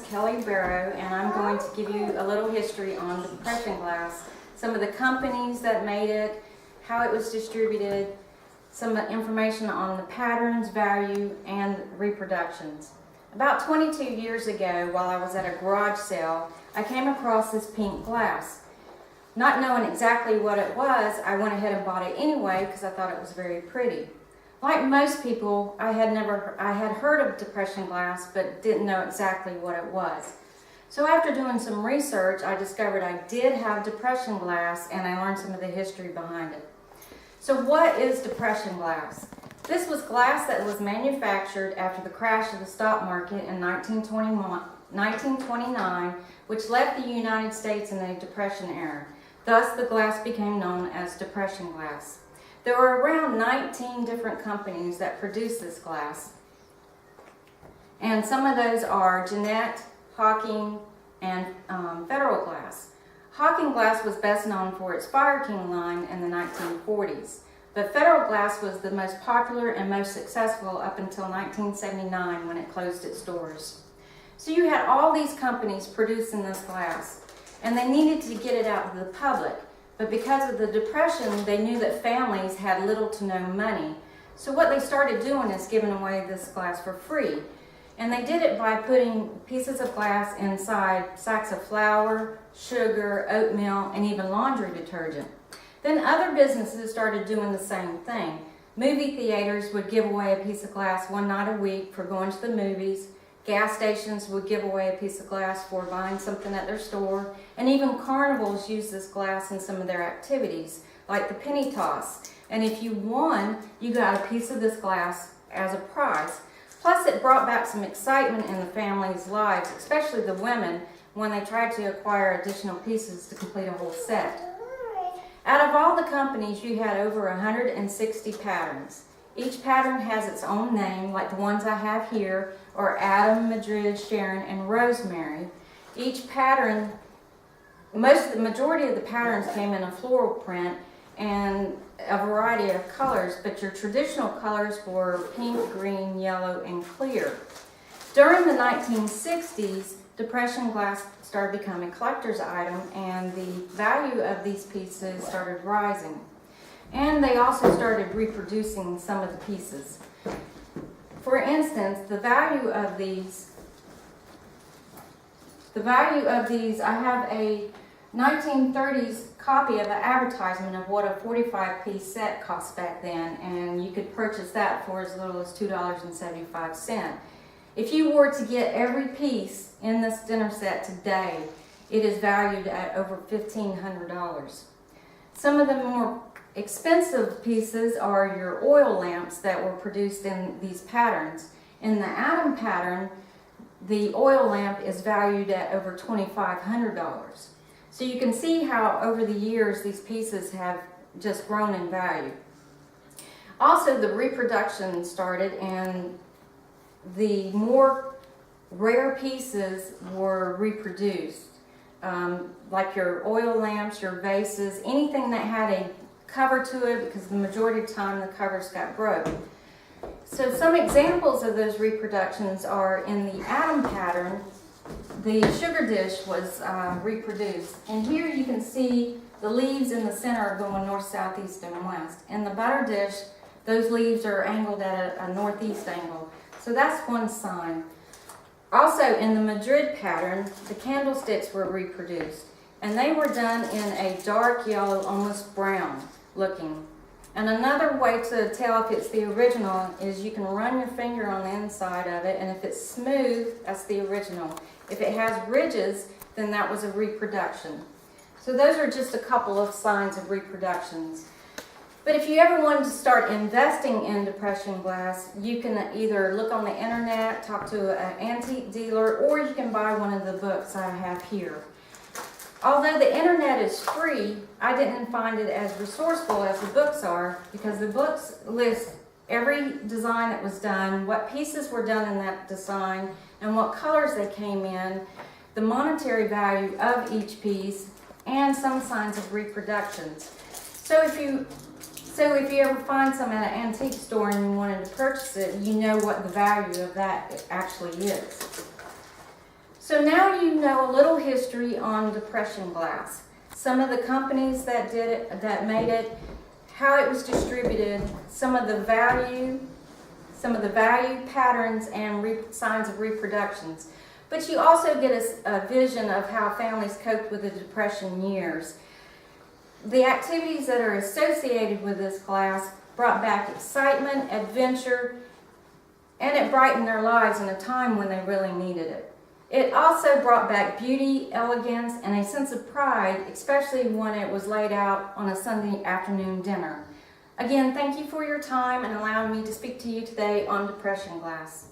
Kelly Barrow, and I'm going to give you a little history on depression glass, some of the companies that made it, how it was distributed, some information on the patterns, value, and reproductions. About 22 years ago, while I was at a garage sale, I came across this pink glass. Not knowing exactly what it was, I went ahead and bought it anyway because I thought it was very pretty. Like most people, I had heard of depression glass but didn't know exactly what it was. So after doing some research, I discovered I did have depression glass, and I learned some of the history behind it. So what is depression glass? This was glass that was manufactured after the crash of the stock market in 1929, which left the United States in a depression era. Thus, the glass became known as depression glass. There were around 19 different companies that produce this glass, and some of those are Jeannette, Hawking, and Federal Glass. Hawking Glass was best known for its Fire King line in the 1940s, but Federal Glass was the most popular and most successful up until 1979 when it closed its doors. So you had all these companies producing this glass, and they needed to get it out to the public. But because of the Depression, they knew that families had little to no money. So what they started doing is giving away this glass for free. And they did it by putting pieces of glass inside sacks of flour, sugar, oatmeal, and even laundry detergent. Then other businesses started doing the same thing. Movie theaters would give away a piece of glass one night a week for going to the movies. Gas stations would give away a piece of glass for buying something at their store, and even carnivals use this glass in some of their activities, like the penny toss. And if you won, you got a piece of this glass as a prize. Plus, it brought back some excitement in the families' lives, especially the women, when they tried to acquire additional pieces to complete a whole set. Out of all the companies, you had over 160 patterns. Each pattern has its own name, like the ones I have here, or Adam, Madrid, Sharon, and Rosemary. Each pattern, the majority of the patterns came in a floral print and a variety of colors, but your traditional colors were pink, green, yellow, and clear. During the 1960s, depression glass started becoming a collector's item, and the value of these pieces started rising. And they also started reproducing some of the pieces. For instance, the value of these, I have a 1930s copy of an advertisement of what a 45-piece set cost back then, and you could purchase that for as little as $2.75. If you were to get every piece in this dinner set today, it is valued at over $1,500. Some of the more expensive pieces are your oil lamps that were produced in these patterns. In the Adam pattern, the oil lamp is valued at over $2,500. So you can see how over the years these pieces have just grown in value. Also, the reproduction started, and the more rare pieces were reproduced, like your oil lamps, your vases, anything that had a cover to it, because the majority of the time the covers got broke. So some examples of those reproductions are in the Adam pattern. The sugar dish was reproduced, and here you can see the leaves in the center are going north, south, east, and west. In the butter dish, those leaves are angled at a northeast angle. So that's one sign. Also in the Madrid pattern, the candlesticks were reproduced, and they were done in a dark yellow, almost brown looking. And another way to tell if it's the original is you can run your finger on the inside of it, and if it's smooth, that's the original. If it has ridges, then that was a reproduction. So those are just a couple of signs of reproductions. But if you ever wanted to start investing in depression glass, you can either look on the internet, talk to an antique dealer, or you can buy one of the books I have here. Although the internet is free, I didn't find it as resourceful as the books are, because the books list every design that was done, what pieces were done in that design, and what colors they came in, the monetary value of each piece, and some signs of reproductions. So if you ever find some at an antique store and you wanted to purchase it, you know what the value of that actually is. So now you know a little history on depression glass. Some of the companies that did it, that made it, how it was distributed, some of the value patterns and signs of reproductions. But you also get a vision of how families coped with the depression years. The activities that are associated with this glass brought back excitement, adventure, and it brightened their lives in a time when they really needed it. It also brought back beauty, elegance, and a sense of pride, especially when it was laid out on a Sunday afternoon dinner. Again, thank you for your time and allowing me to speak to you today on depression glass.